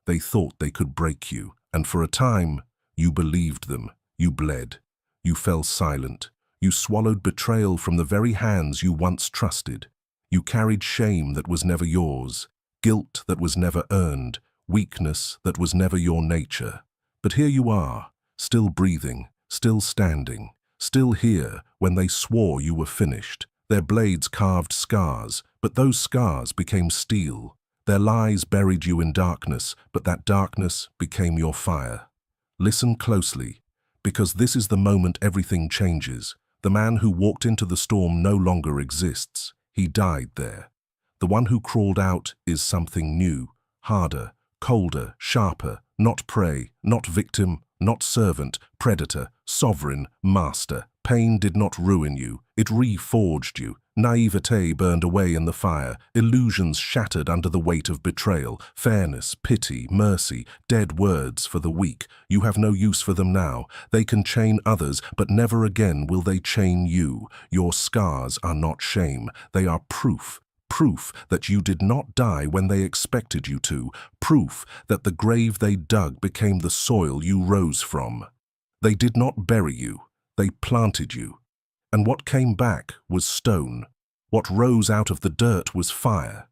They thought they could break you, and for a time, you believed them. You bled. You fell silent. You swallowed betrayal from the very hands you once trusted. You carried shame that was never yours, guilt that was never earned, weakness that was never your nature. But here you are, still breathing, still standing, still here when they swore you were finished. Their blades carved scars, but those scars became steel. Their lies buried you in darkness, but that darkness became your fire. Listen closely, because this is the moment everything changes. The man who walked into the storm no longer exists. He died there. The one who crawled out is something new, harder, colder, sharper, not prey, not victim, not servant, predator, sovereign, master. Pain did not ruin you, it reforged you. Naivete burned away in the fire, illusions shattered under the weight of betrayal, fairness, pity, mercy, dead words for the weak. You have no use for them now. They can chain others, but never again will they chain you. Your scars are not shame, they are proof. Proof that you did not die when they expected you to. Proof that the grave they dug became the soil you rose from. They did not bury you, they planted you. And what came back was stone. What rose out of the dirt was fire.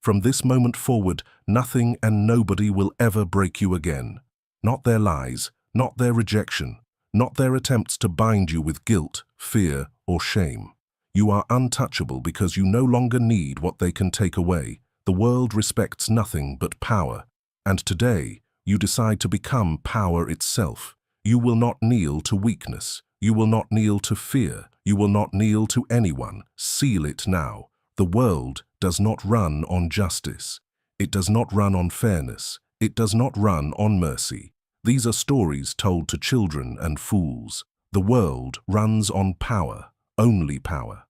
From this moment forward, nothing and nobody will ever break you again. Not their lies, not their rejection, not their attempts to bind you with guilt, fear, or shame. You are untouchable because you no longer need what they can take away. The world respects nothing but power. And today, you decide to become power itself. You will not kneel to weakness. You will not kneel to fear. You will not kneel to anyone. Seal it now. The world does not run on justice. It does not run on fairness. It does not run on mercy. These are stories told to children and fools. The world runs on power, only power.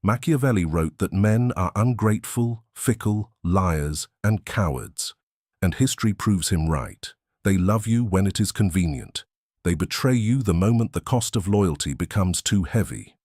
Machiavelli wrote that men are ungrateful, fickle, liars, and cowards. And history proves him right. They love you when it is convenient. They betray you the moment the cost of loyalty becomes too heavy.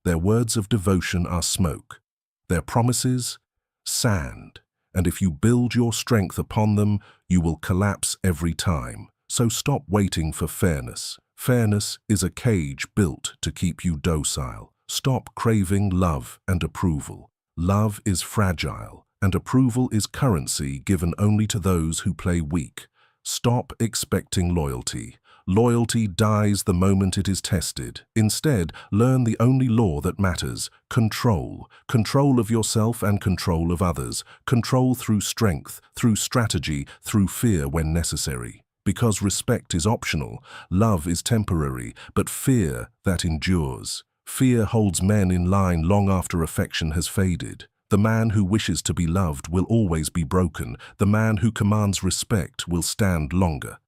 Their words of devotion are smoke. Their promises, sand. And if you build your strength upon them, you will collapse every time. So stop waiting for fairness. Fairness is a cage built to keep you docile. Stop craving love and approval. Love is fragile, and approval is currency given only to those who play weak. Stop expecting loyalty. Loyalty dies the moment it is tested. Instead, learn the only law that matters: control. Control of yourself and control of others. Control through strength, through strategy, through fear when necessary. Because respect is optional, love is temporary, but fear that endures. Fear holds men in line long after affection has faded. The man who wishes to be loved will always be broken. The man who commands respect will stand longer.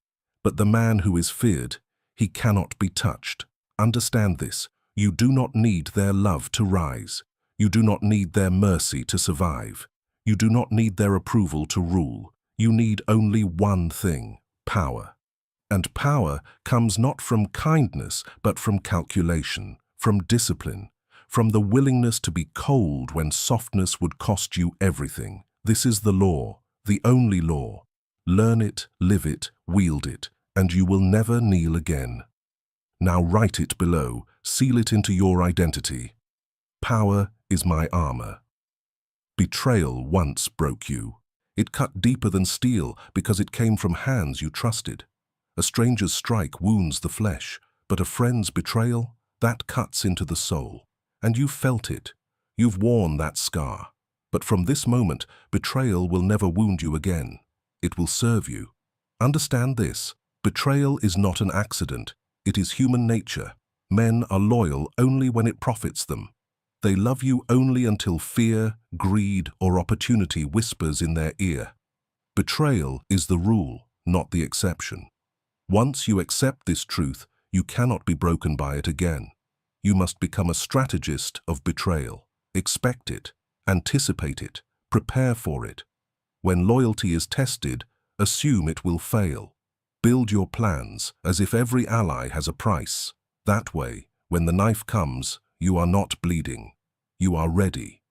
But the man who is feared, he cannot be touched. Understand this. You do not need their love to rise. You do not need their mercy to survive. You do not need their approval to rule. You need only one thing: power. And power comes not from kindness, but from calculation, from discipline, from the willingness to be cold when softness would cost you everything. This is the law, the only law. Learn it, live it, wield it, and you will never kneel again. Now write it below, seal it into your identity. Power is my armor. Betrayal once broke you. It cut deeper than steel because it came from hands you trusted. A stranger's strike wounds the flesh, but a friend's betrayal, that cuts into the soul. And you've felt it. You've worn that scar. But from this moment, betrayal will never wound you again. It will serve you. Understand this. Betrayal is not an accident. It is human nature. Men are loyal only when it profits them. They love you only until fear, greed, or opportunity whispers in their ear. Betrayal is the rule, not the exception. Once you accept this truth, you cannot be broken by it again. You must become a strategist of betrayal. Expect it, anticipate it, prepare for it. When loyalty is tested, assume it will fail. Build your plans as if every ally has a price. That way, when the knife comes, you are not bleeding. You are ready.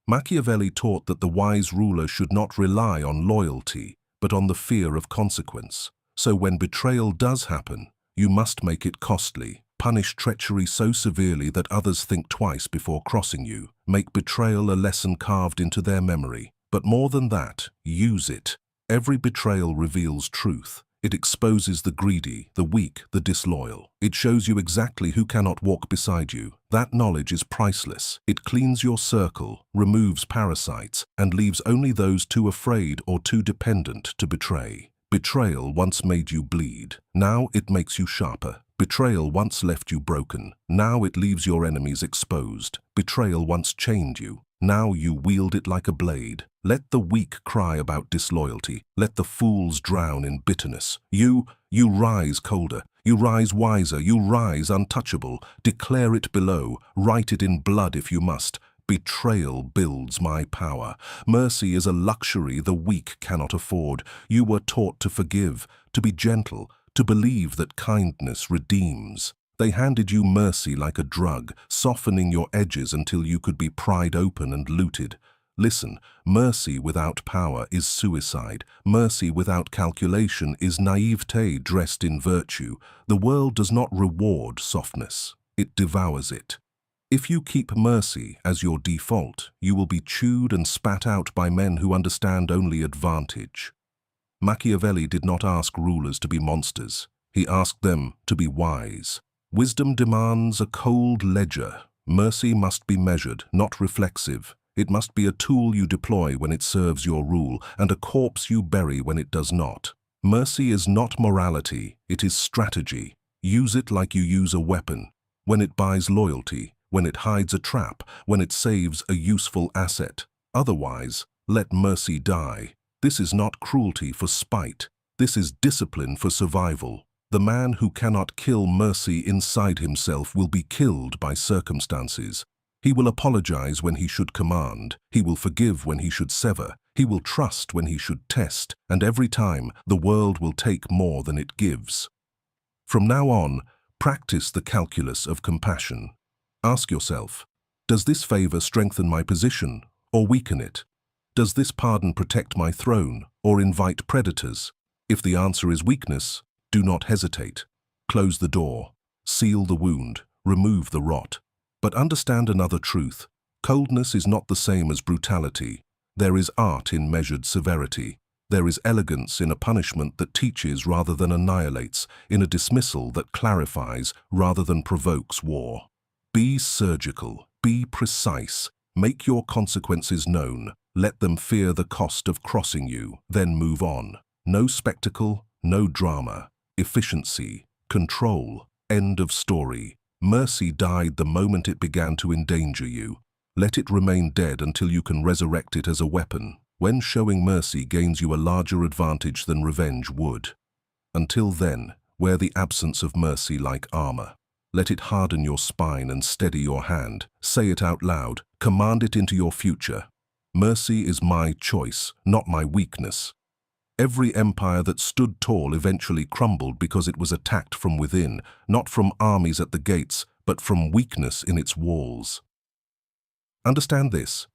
Machiavelli taught that the wise ruler should not rely on loyalty, but on the fear of consequence. So when betrayal does happen, you must make it costly. Punish treachery so severely that others think twice before crossing you. Make betrayal a lesson carved into their memory. But more than that, use it. Every betrayal reveals truth. It exposes the greedy, the weak, the disloyal. It shows you exactly who cannot walk beside you. That knowledge is priceless. It cleans your circle, removes parasites, and leaves only those too afraid or too dependent to betray. Betrayal once made you bleed. Now it makes you sharper. Betrayal once left you broken. Now it leaves your enemies exposed. Betrayal once chained you. Now you wield it like a blade. Let the weak cry about disloyalty. Let the fools drown in bitterness. You rise colder. You rise wiser. You rise untouchable. Declare it below. Write it in blood if you must. Betrayal builds my power. Mercy is a luxury the weak cannot afford. You were taught to forgive, to be gentle, to believe that kindness redeems. They handed you mercy like a drug, softening your edges until you could be pried open and looted. Listen, mercy without power is suicide. Mercy without calculation is naivete dressed in virtue. The world does not reward softness. It devours it. If you keep mercy as your default, you will be chewed and spat out by men who understand only advantage. Machiavelli did not ask rulers to be monsters. He asked them to be wise. Wisdom demands a cold ledger. Mercy must be measured, not reflexive. It must be a tool you deploy when it serves your rule, and a corpse you bury when it does not. Mercy is not morality, it is strategy. Use it like you use a weapon. When it buys loyalty, when it hides a trap, when it saves a useful asset. Otherwise, let mercy die. This is not cruelty for spite. This is discipline for survival. The man who cannot kill mercy inside himself will be killed by circumstances. He will apologize when he should command. He will forgive when he should sever. He will trust when he should test. And every time, the world will take more than it gives. From now on, practice the calculus of compassion. Ask yourself, does this favor strengthen my position or weaken it? Does this pardon protect my throne or invite predators? If the answer is weakness, do not hesitate. Close the door, seal the wound, remove the rot. But understand another truth. Coldness is not the same as brutality. There is art in measured severity. There is elegance in a punishment that teaches rather than annihilates, in a dismissal that clarifies rather than provokes war. Be surgical, be precise, make your consequences known. Let them fear the cost of crossing you, then move on. No spectacle, no drama. Efficiency, control, end of story. Mercy died the moment it began to endanger you. Let it remain dead until you can resurrect it as a weapon. When showing mercy gains you a larger advantage than revenge would. Until then, wear the absence of mercy like armor. Let it harden your spine and steady your hand. Say it out loud. Command it into your future. Mercy is my choice, not my weakness. Every empire that stood tall eventually crumbled because it was attacked from within, not from armies at the gates, but from weakness in its walls. Understand this.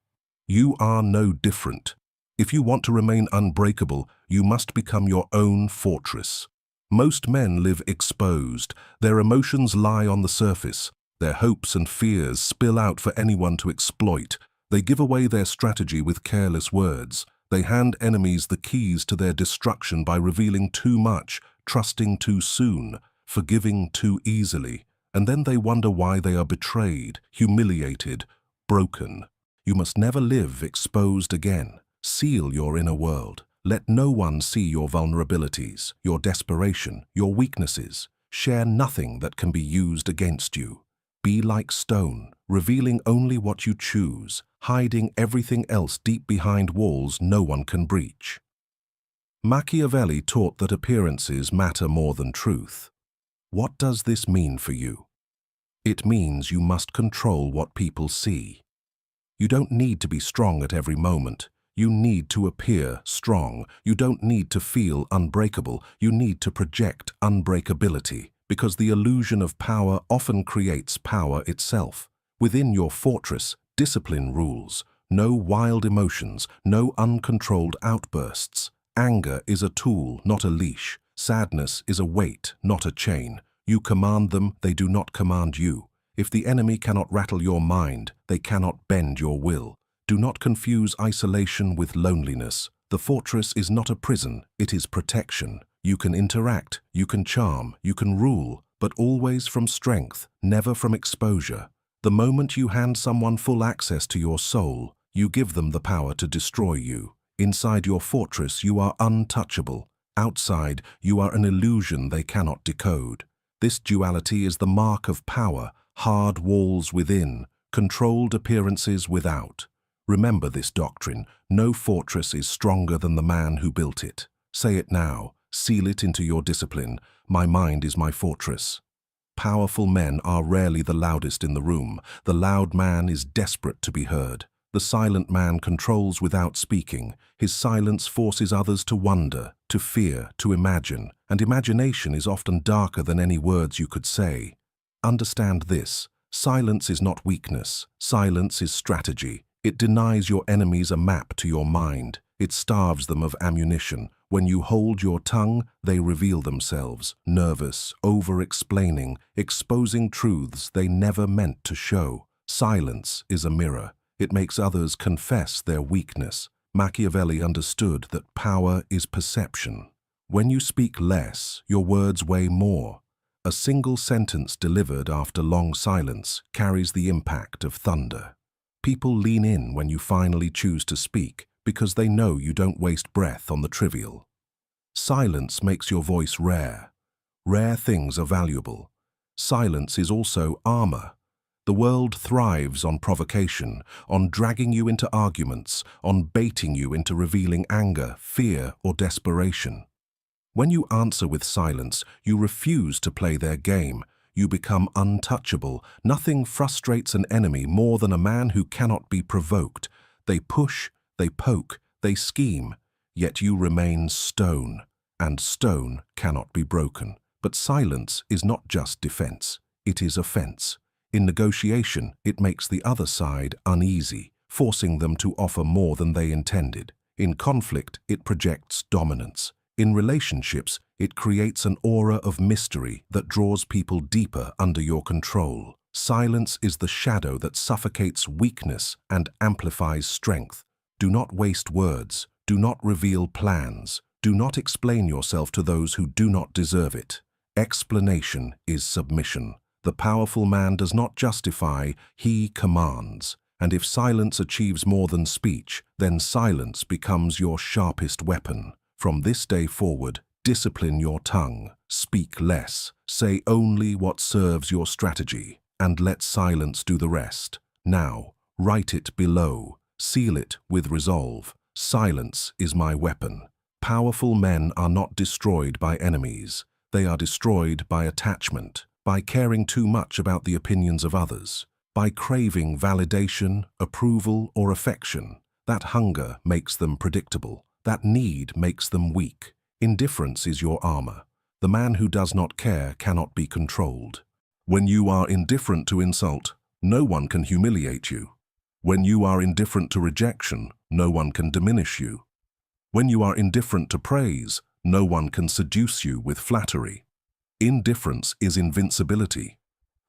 You are no different. If you want to remain unbreakable, you must become your own fortress. Most men live exposed. Their emotions lie on the surface. Their hopes and fears spill out for anyone to exploit. They give away their strategy with careless words. They hand enemies the keys to their destruction by revealing too much, trusting too soon, forgiving too easily. And then they wonder why they are betrayed, humiliated, broken. You must never live exposed again. Seal your inner world. Let no one see your vulnerabilities, your desperation, your weaknesses. Share nothing that can be used against you. Be like stone, revealing only what you choose, hiding everything else deep behind walls no one can breach. Machiavelli taught that appearances matter more than truth. What does this mean for you? It means you must control what people see. You don't need to be strong at every moment. You need to appear strong. You don't need to feel unbreakable. You need to project unbreakability, because the illusion of power often creates power itself. Within your fortress, discipline rules. No wild emotions, no uncontrolled outbursts. Anger is a tool, not a leash. Sadness is a weight, not a chain. You command them, they do not command you. If the enemy cannot rattle your mind, they cannot bend your will. Do not confuse isolation with loneliness. The fortress is not a prison, it is protection. You can interact, you can charm, you can rule, but always from strength, never from exposure. The moment you hand someone full access to your soul, you give them the power to destroy you. Inside your fortress, you are untouchable. Outside, you are an illusion they cannot decode. This duality is the mark of power, hard walls within, controlled appearances without. Remember this doctrine, no fortress is stronger than the man who built it. Say it now, seal it into your discipline, my mind is my fortress. Powerful men are rarely the loudest in the room. The loud man is desperate to be heard. The silent man controls without speaking. His silence forces others to wonder, to fear, to imagine, and imagination is often darker than any words you could say. Understand this, silence is not weakness, silence is strategy. It denies your enemies a map to your mind. It starves them of ammunition. When you hold your tongue, they reveal themselves, nervous, over-explaining, exposing truths they never meant to show. Silence is a mirror. It makes others confess their weakness. Machiavelli understood that power is perception. When you speak less, your words weigh more. A single sentence delivered after long silence carries the impact of thunder. People lean in when you finally choose to speak because they know you don't waste breath on the trivial. Silence makes your voice rare. Rare things are valuable. Silence is also armor. The world thrives on provocation, on dragging you into arguments, on baiting you into revealing anger, fear, or desperation. When you answer with silence, you refuse to play their game. You become untouchable. Nothing frustrates an enemy more than a man who cannot be provoked. They push, they poke, they scheme, yet you remain stone, and stone cannot be broken. But silence is not just defense, it is offense. In negotiation, it makes the other side uneasy, forcing them to offer more than they intended. In conflict, it projects dominance. In relationships, it creates an aura of mystery that draws people deeper under your control. Silence is the shadow that suffocates weakness and amplifies strength. Do not waste words. Do not reveal plans. Do not explain yourself to those who do not deserve it. Explanation is submission. The powerful man does not justify, he commands. And if silence achieves more than speech, then silence becomes your sharpest weapon. From this day forward, discipline your tongue, speak less, say only what serves your strategy, and let silence do the rest. Now, write it below, seal it with resolve. Silence is my weapon. Powerful men are not destroyed by enemies. They are destroyed by attachment, by caring too much about the opinions of others, by craving validation, approval, or affection. That hunger makes them predictable. That need makes them weak. Indifference is your armor. The man who does not care cannot be controlled. When you are indifferent to insult, no one can humiliate you. When you are indifferent to rejection, no one can diminish you. When you are indifferent to praise, no one can seduce you with flattery. Indifference is invincibility.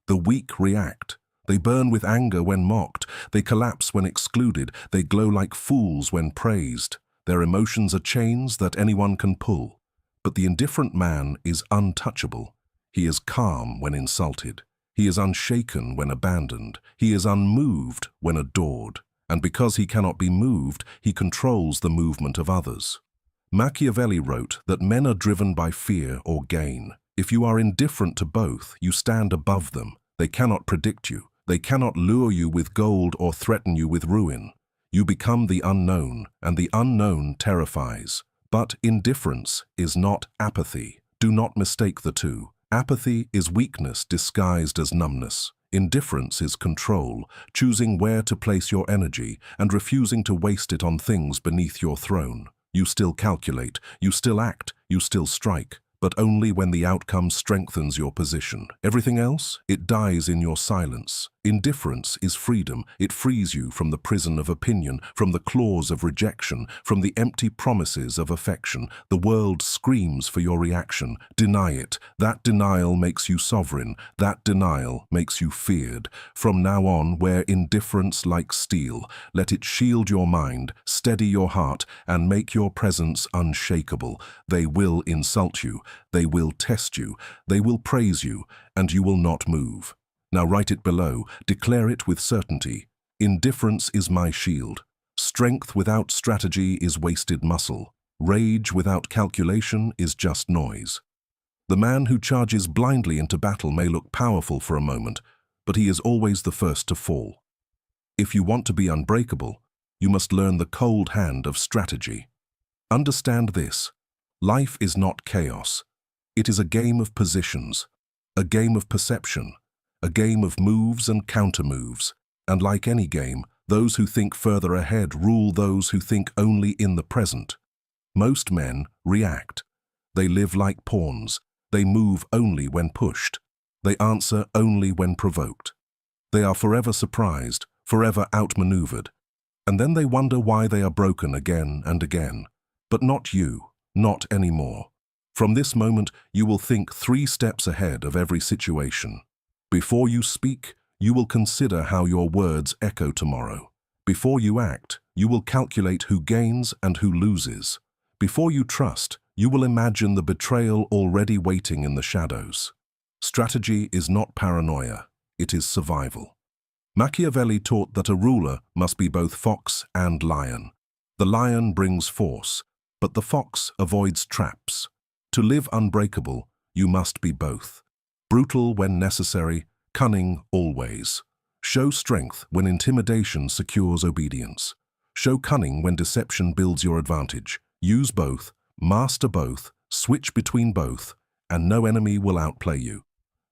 The weak react. They burn with anger when mocked. They collapse when excluded. They glow like fools when praised. Their emotions are chains that anyone can pull. But the indifferent man is untouchable. He is calm when insulted. He is unshaken when abandoned. He is unmoved when adored. And because he cannot be moved, he controls the movement of others. Machiavelli wrote that men are driven by fear or gain. If you are indifferent to both, you stand above them. They cannot predict you. They cannot lure you with gold or threaten you with ruin. You become the unknown, and the unknown terrifies. But indifference is not apathy. Do not mistake the two. Apathy is weakness disguised as numbness. Indifference is control, choosing where to place your energy and refusing to waste it on things beneath your throne. You still calculate, you still act, you still strike, but only when the outcome strengthens your position. Everything else, it dies in your silence. Indifference is freedom. It frees you from the prison of opinion, from the claws of rejection, from the empty promises of affection. The world screams for your reaction. Deny it. That denial makes you sovereign. That denial makes you feared. From now on, wear indifference like steel. Let it shield your mind, steady your heart, and make your presence unshakable. They will insult you. They will test you. They will praise you, and you will not move. Now write it below. Declare it with certainty. Indifference is my shield. Strength without strategy is wasted muscle. Rage without calculation is just noise. The man who charges blindly into battle may look powerful for a moment, but he is always the first to fall. If you want to be unbreakable, you must learn the cold hand of strategy. Understand this. Life is not chaos. It is a game of positions, a game of perception, a game of moves and counter-moves. And like any game, those who think further ahead rule those who think only in the present. Most men react. They live like pawns. They move only when pushed. They answer only when provoked. They are forever surprised, forever outmaneuvered. And then they wonder why they are broken again and again. But not you, not anymore. From this moment, you will think 3 steps ahead of every situation. Before you speak, you will consider how your words echo tomorrow. Before you act, you will calculate who gains and who loses. Before you trust, you will imagine the betrayal already waiting in the shadows. Strategy is not paranoia, it is survival. Machiavelli taught that a ruler must be both fox and lion. The lion brings force, but the fox avoids traps. To live unbreakable, you must be both. Brutal when necessary, cunning always. Show strength when intimidation secures obedience. Show cunning when deception builds your advantage. Use both, master both, switch between both, and no enemy will outplay you.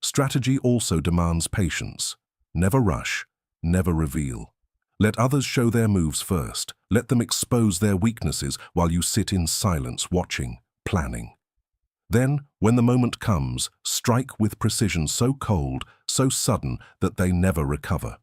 Strategy also demands patience. Never rush, never reveal. Let others show their moves first. Let them expose their weaknesses while you sit in silence watching, planning. Then, when the moment comes, strike with precision so cold, so sudden that they never recover.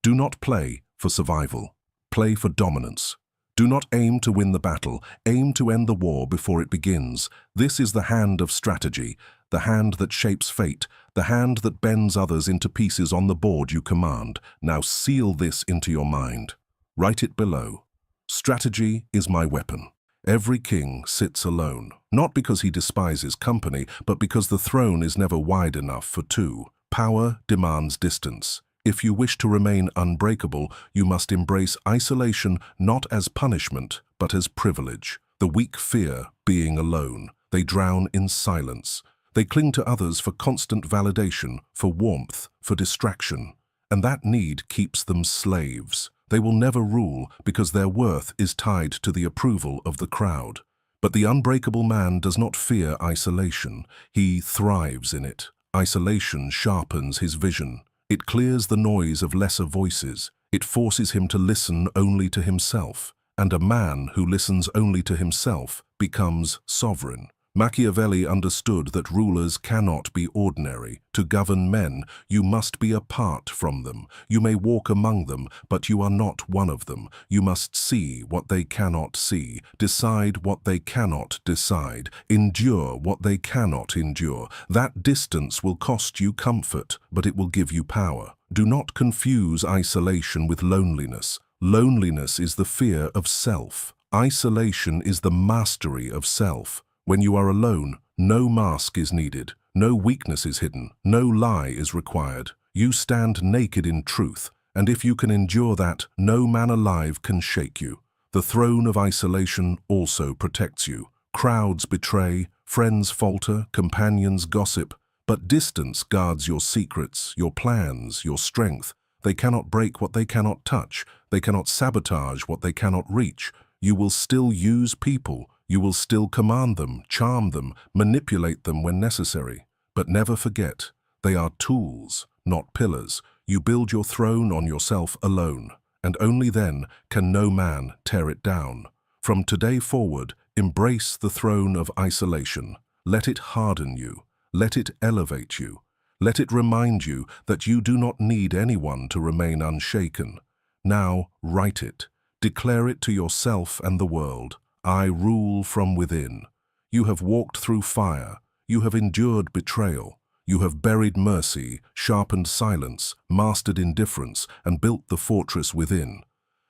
Do not play for survival. Play for dominance. Do not aim to win the battle. Aim to end the war before it begins. This is the hand of strategy, the hand that shapes fate, the hand that bends others into pieces on the board you command. Now seal this into your mind. Write it below. Strategy is my weapon. Every king sits alone, not because he despises company, but because the throne is never wide enough for 2. Power demands distance. If you wish to remain unbreakable, you must embrace isolation not as punishment, but as privilege. The weak fear being alone. They drown in silence. They cling to others for constant validation, for warmth, for distraction. And that need keeps them slaves. They will never rule because their worth is tied to the approval of the crowd. But the unbreakable man does not fear isolation. He thrives in it. Isolation sharpens his vision. It clears the noise of lesser voices. It forces him to listen only to himself. And a man who listens only to himself becomes sovereign. Machiavelli understood that rulers cannot be ordinary. To govern men, you must be apart from them. You may walk among them, but you are not one of them. You must see what they cannot see, decide what they cannot decide, endure what they cannot endure. That distance will cost you comfort, but it will give you power. Do not confuse isolation with loneliness. Loneliness is the fear of self. Isolation is the mastery of self. When you are alone, no mask is needed, no weakness is hidden, no lie is required. You stand naked in truth, and if you can endure that, no man alive can shake you. The throne of isolation also protects you. Crowds betray, friends falter, companions gossip, but distance guards your secrets, your plans, your strength. They cannot break what they cannot touch. They cannot sabotage what they cannot reach. You will still use people. You will still command them, charm them, manipulate them when necessary. But never forget, they are tools, not pillars. You build your throne on yourself alone, and only then can no man tear it down. From today forward, embrace the throne of isolation. Let it harden you. Let it elevate you. Let it remind you that you do not need anyone to remain unshaken. Now, write it. Declare it to yourself and the world. I rule from within. You have walked through fire. You have endured betrayal. You have buried mercy, sharpened silence, mastered indifference, and built the fortress within.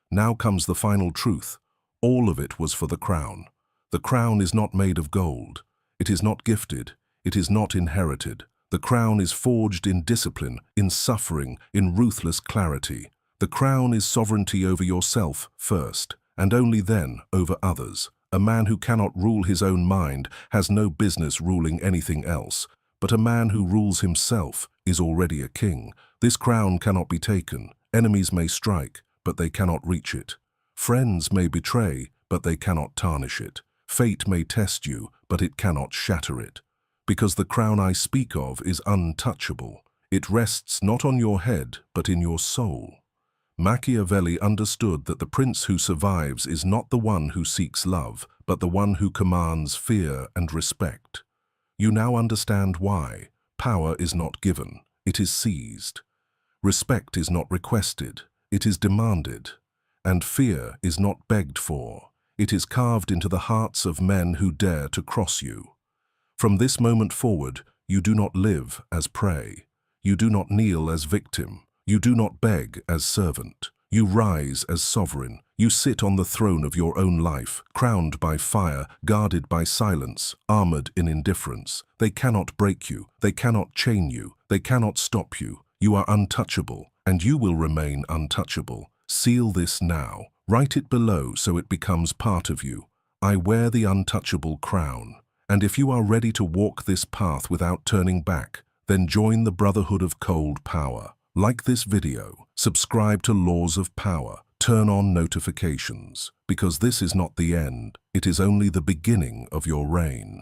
Now comes the final truth. All of it was for the crown. The crown is not made of gold. It is not gifted. It is not inherited. The crown is forged in discipline, in suffering, in ruthless clarity. The crown is sovereignty over yourself first, and only then over others. A man who cannot rule his own mind has no business ruling anything else, but a man who rules himself is already a king. This crown cannot be taken. Enemies may strike, but they cannot reach it. Friends may betray, but they cannot tarnish it. Fate may test you, but it cannot shatter it. Because the crown I speak of is untouchable. It rests not on your head, but in your soul. Machiavelli understood that the prince who survives is not the one who seeks love, but the one who commands fear and respect. You now understand why. Power is not given, it is seized. Respect is not requested, it is demanded. And fear is not begged for, it is carved into the hearts of men who dare to cross you. From this moment forward, you do not live as prey. You do not kneel as victim. You do not beg as servant. You rise as sovereign. You sit on the throne of your own life, crowned by fire, guarded by silence, armored in indifference. They cannot break you. They cannot chain you. They cannot stop you. You are untouchable, and you will remain untouchable. Seal this now. Write it below so it becomes part of you. I wear the untouchable crown. And if you are ready to walk this path without turning back, then join the Brotherhood of Cold Power. Like this video, subscribe to Laws of Power, turn on notifications, because this is not the end, it is only the beginning of your reign.